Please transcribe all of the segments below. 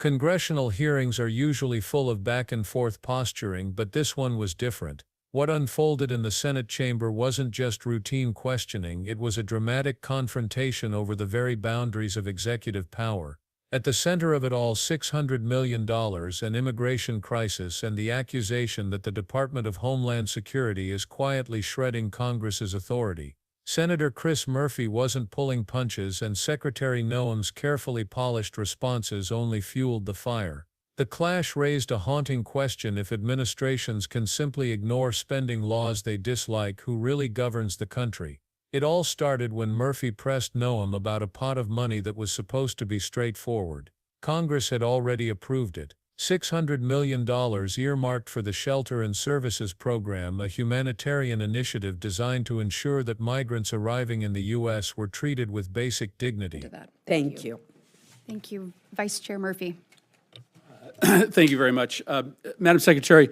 Congressional hearings are usually full of back-and-forth posturing, but this one was different. What unfolded in the Senate chamber wasn't just routine questioning, it was a dramatic confrontation over the very boundaries of executive power. At the center of it all, $600 million, an immigration crisis, and the accusation that the Department of Homeland Security is quietly shredding Congress's authority. Senator Chris Murphy wasn't pulling punches, and Secretary Noem's carefully polished responses only fueled the fire. The clash raised a haunting question: if administrations can simply ignore spending laws they dislike, who really governs the country? It all started when Murphy pressed Noem about a pot of money that was supposed to be straightforward. Congress had already approved it. $600 million earmarked for the Shelter and Services Program, a humanitarian initiative designed to ensure that migrants arriving in the U.S. were treated with basic dignity. Thank you. Thank you. Vice Chair Murphy. Thank you very much. Madam Secretary,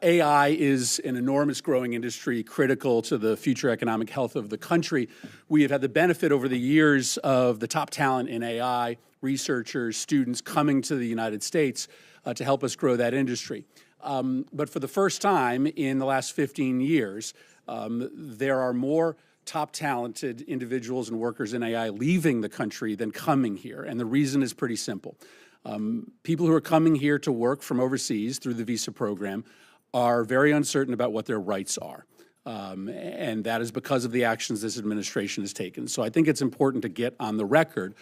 AI is an enormous growing industry critical to the future economic health of the country. We have had the benefit over the years of the top talent in AI, researchers, students coming to the United States to help us grow that industry. But for the first time in the last 15 years, there are more top talented individuals and workers in AI leaving the country than coming here. And the reason is pretty simple. People who are coming here to work from overseas through the visa program are very uncertain about what their rights are. And that is because of the actions this administration has taken. So I think it's important to get on the record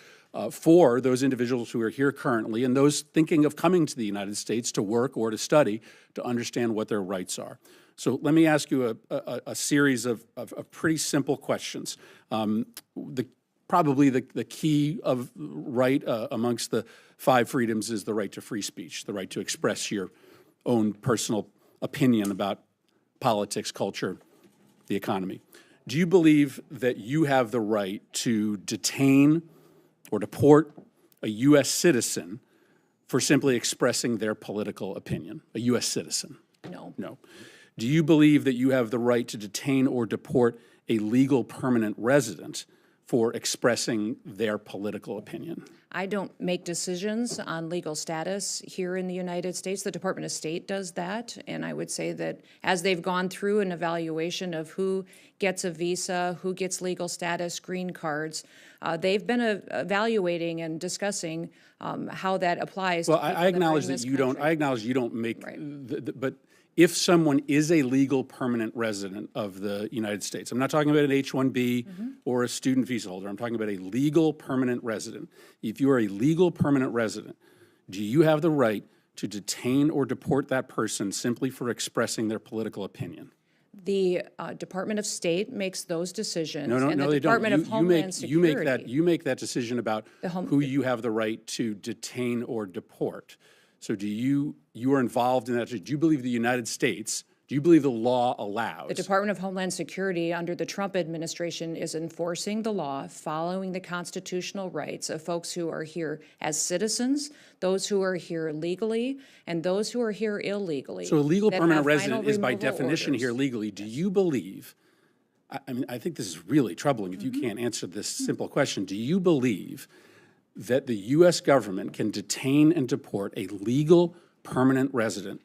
for those individuals who are here currently and those thinking of coming to the United States to work or to study to understand what their rights are. So let me ask you a series of pretty simple questions. Probably the key of right amongst the 5 freedoms is the right to free speech, the right to express your own personal opinion about politics, culture, the economy. Do you believe that you have the right to detain or deport a U.S. citizen for simply expressing their political opinion? A U.S. citizen? No. No. Do you believe that you have the right to detain or deport a legal permanent resident for expressing their political opinion? I don't make decisions on legal status here in the United States. The Department of State does that, and I would say that as they've gone through an evaluation of who gets a visa, who gets legal status, green cards, they've been evaluating and discussing how that applies. Well, to people I acknowledge that are in that this you don't. country. I acknowledge you don't make. Right. But if someone is a legal permanent resident of the United States, I'm not talking about an H-1B or a student visa holder. I'm talking about a legal permanent resident. If you are a legal permanent resident, do you have the right to detain or deport that person simply for expressing their political opinion? The Department of State makes those decisions. No, and the they Department don't. of Homeland Security. You make that decision about who you have the right to detain or deport. So you are involved in that? Do you believe the United States, do you believe the law allows? The Department of Homeland Security under the Trump administration is enforcing the law, following the constitutional rights of folks who are here as citizens, those who are here legally, and those who are here illegally. So a legal that permanent have resident final is by removal definition orders. here legally. Do you believe, I mean, I think this is really troubling if you can't answer this simple question. Do you believe that the U.S. government can detain and deport a legal permanent resident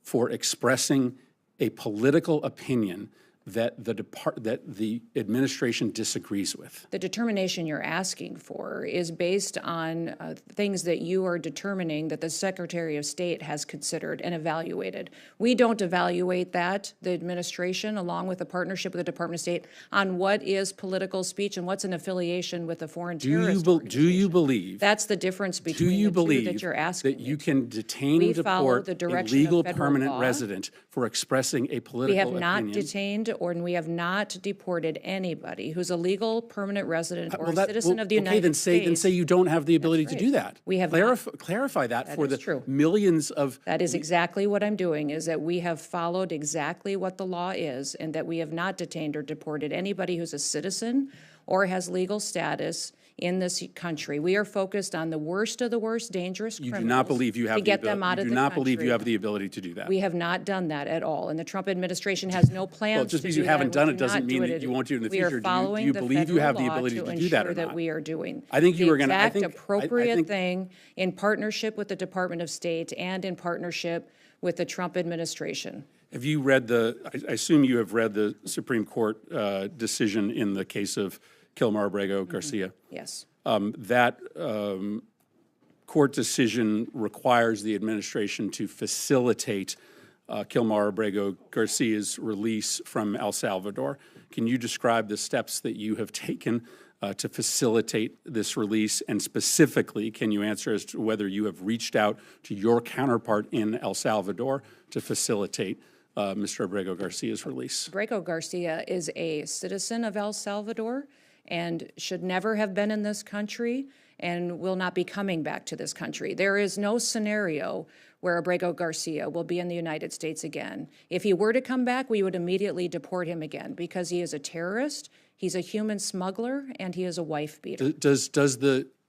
for expressing a political opinion that the administration disagrees with? The determination you're asking for is based on things that you are determining that the Secretary of State has considered and evaluated. We don't evaluate that, the administration, along with a partnership with the Department of State, on what is political speech and what's an affiliation with a foreign terrorist organization. Do you believe? That's the difference between Do you the two believe that you're asking that you me. can detain We and follow deport the a direction of legal federal permanent law. resident for expressing a political We have opinion? not detained and we have not deported anybody who's a legal permanent resident or a citizen of the United States. Then say you don't have the ability to right. do that. We have clarify that for is the true. millions of. That is exactly what I'm doing, is that we have followed exactly what the law is and that we have not detained or deported anybody who's a citizen or has legal status in this country. We are focused on the worst of the worst dangerous You criminals. do not believe you have to the get them out ability. of You the do not believe you country. have the ability to do that. We have not done that at all, and the Trump administration has no plans Well, just to because do you that. haven't We done do it doesn't not mean do that it. you won't do it in the We future. are following Do you the believe you have the federal law ability to do ensure that or that not? we are doing I think you the were gonna- I exact think- I appropriate think- thing in partnership with the Department of State and in partnership with the Trump administration. Have you read I assume you have read the Supreme Court decision in the case of Kilmar Abrego Garcia? Yes. That court decision requires the administration to facilitate Kilmar Abrego Garcia's release from El Salvador. Can you describe the steps that you have taken to facilitate this release? And specifically, can you answer as to whether you have reached out to your counterpart in El Salvador to facilitate Mr. Abrego Garcia's release? Abrego Garcia is a citizen of El Salvador and should never have been in this country and will not be coming back to this country. There is no scenario where Abrego Garcia will be in the United States again. If he were to come back, we would immediately deport him again because he is a terrorist, he's a human smuggler, and he is a wife beater.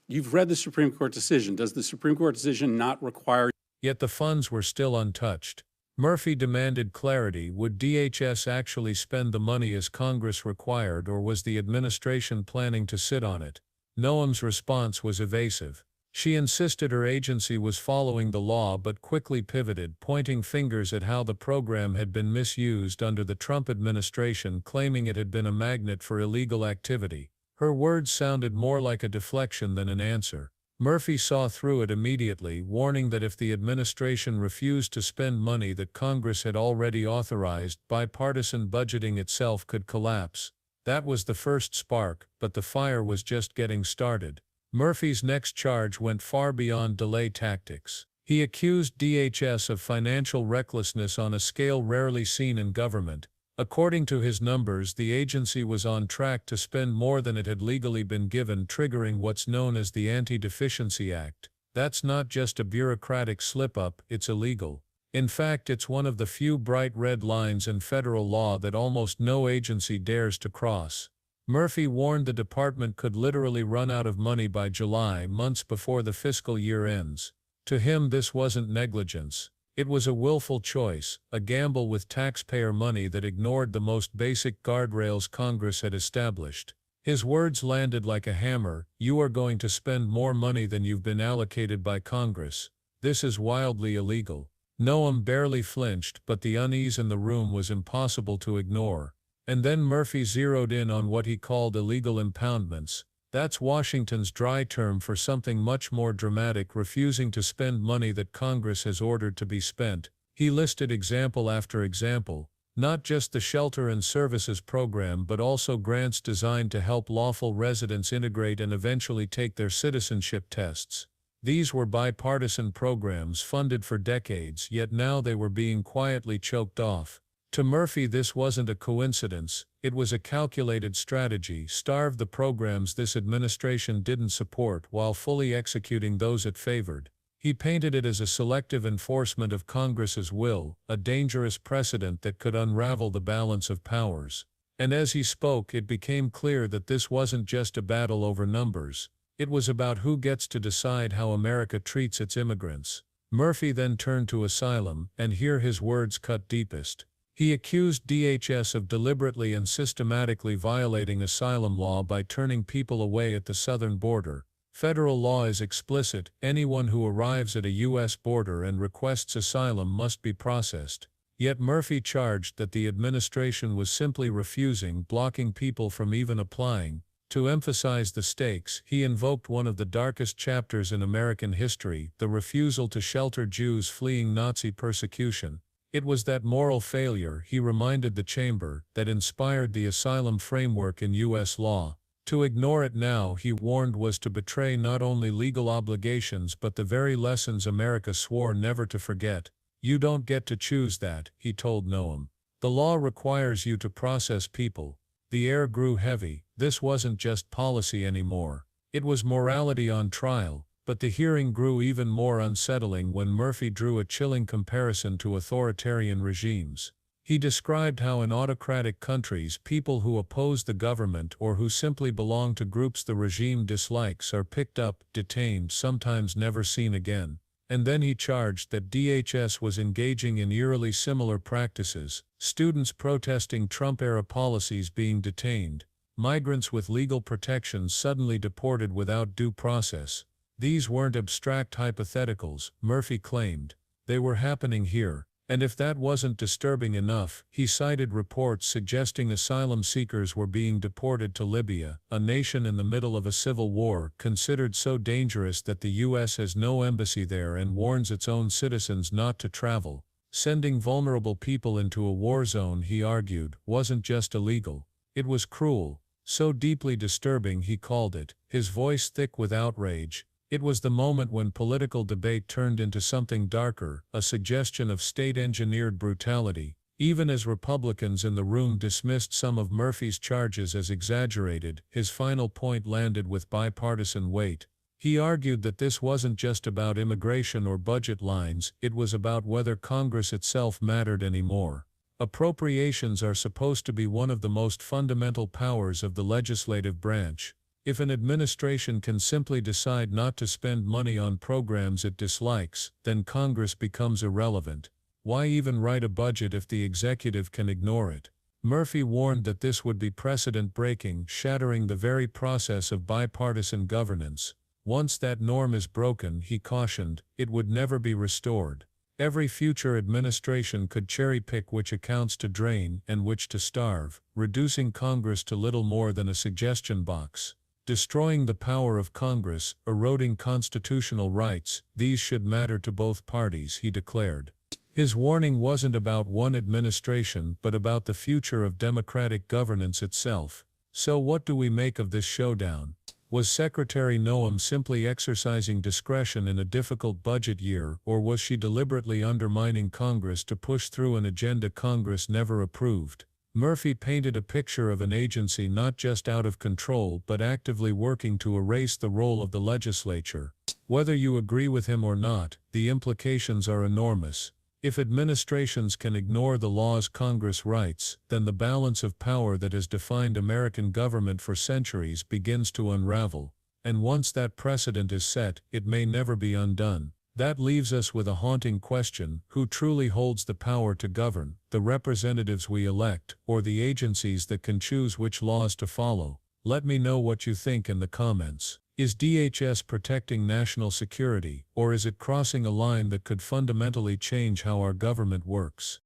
You've read the Supreme Court decision. Does the Supreme Court decision not require? Yet the funds were still untouched. Murphy demanded clarity. Would DHS actually spend the money as Congress required, or was the administration planning to sit on it? Noem's response was evasive. She insisted her agency was following the law but quickly pivoted, pointing fingers at how the program had been misused under the Trump administration, claiming it had been a magnet for illegal activity. Her words sounded more like a deflection than an answer. Murphy saw through it immediately, warning that if the administration refused to spend money that Congress had already authorized, bipartisan budgeting itself could collapse. That was the first spark, but the fire was just getting started. Murphy's next charge went far beyond delay tactics. He accused DHS of financial recklessness on a scale rarely seen in government. According to his numbers, the agency was on track to spend more than it had legally been given, triggering what's known as the Anti-Deficiency Act. That's not just a bureaucratic slip-up, it's illegal. In fact, it's one of the few bright red lines in federal law that almost no agency dares to cross. Murphy warned the department could literally run out of money by July, months before the fiscal year ends. To him, this wasn't negligence. It was a willful choice, a gamble with taxpayer money that ignored the most basic guardrails Congress had established. His words landed like a hammer. You are going to spend more money than you've been allocated by Congress. This is wildly illegal. Noem barely flinched, but the unease in the room was impossible to ignore. And then Murphy zeroed in on what he called illegal impoundments. That's Washington's dry term for something much more dramatic: refusing to spend money that Congress has ordered to be spent. He listed example after example, not just the Shelter and Services Program but also grants designed to help lawful residents integrate and eventually take their citizenship tests. These were bipartisan programs funded for decades, yet now they were being quietly choked off. To Murphy, this wasn't a coincidence, it was a calculated strategy: starve the programs this administration didn't support while fully executing those it favored. He painted it as a selective enforcement of Congress's will, a dangerous precedent that could unravel the balance of powers. And as he spoke, it became clear that this wasn't just a battle over numbers. It was about who gets to decide how America treats its immigrants. Murphy then turned to asylum, and here his words cut deepest. He accused DHS of deliberately and systematically violating asylum law by turning people away at the southern border. Federal law is explicit: anyone who arrives at a U.S. border and requests asylum must be processed. Yet Murphy charged that the administration was simply refusing, blocking people from even applying. To emphasize the stakes, he invoked one of the darkest chapters in American history: the refusal to shelter Jews fleeing Nazi persecution. It was that moral failure, he reminded the chamber, that inspired the asylum framework in U.S. law. To ignore it now, he warned, was to betray not only legal obligations but the very lessons America swore never to forget. You don't get to choose that, he told Noem. The law requires you to process people. The air grew heavy. This wasn't just policy anymore. It was morality on trial. But the hearing grew even more unsettling when Murphy drew a chilling comparison to authoritarian regimes. He described how in autocratic countries people who oppose the government or who simply belong to groups the regime dislikes are picked up, detained, sometimes never seen again. And then he charged that DHS was engaging in eerily similar practices, students protesting Trump-era policies being detained, migrants with legal protections suddenly deported without due process. These weren't abstract hypotheticals, Murphy claimed. They were happening here. And if that wasn't disturbing enough, he cited reports suggesting asylum seekers were being deported to Libya, a nation in the middle of a civil war, considered so dangerous that the U.S. has no embassy there and warns its own citizens not to travel. Sending vulnerable people into a war zone, he argued, wasn't just illegal. It was cruel, so deeply disturbing he called it, his voice thick with outrage. It was the moment when political debate turned into something darker, a suggestion of state-engineered brutality. Even as Republicans in the room dismissed some of Murphy's charges as exaggerated, his final point landed with bipartisan weight. He argued that this wasn't just about immigration or budget lines, it was about whether Congress itself mattered anymore. Appropriations are supposed to be one of the most fundamental powers of the legislative branch. If an administration can simply decide not to spend money on programs it dislikes, then Congress becomes irrelevant. Why even write a budget if the executive can ignore it? Murphy warned that this would be precedent-breaking, shattering the very process of bipartisan governance. Once that norm is broken, he cautioned, it would never be restored. Every future administration could cherry-pick which accounts to drain and which to starve, reducing Congress to little more than a suggestion box. Destroying the power of Congress, eroding constitutional rights, these should matter to both parties, he declared. His warning wasn't about one administration but about the future of democratic governance itself. So what do we make of this showdown? Was Secretary Noem simply exercising discretion in a difficult budget year, or was she deliberately undermining Congress to push through an agenda Congress never approved? Murphy painted a picture of an agency not just out of control but actively working to erase the role of the legislature. Whether you agree with him or not, the implications are enormous. If administrations can ignore the laws Congress writes, then the balance of power that has defined American government for centuries begins to unravel. And once that precedent is set, it may never be undone. That leaves us with a haunting question: who truly holds the power to govern, the representatives we elect, or the agencies that can choose which laws to follow? Let me know what you think in the comments. Is DHS protecting national security, or is it crossing a line that could fundamentally change how our government works?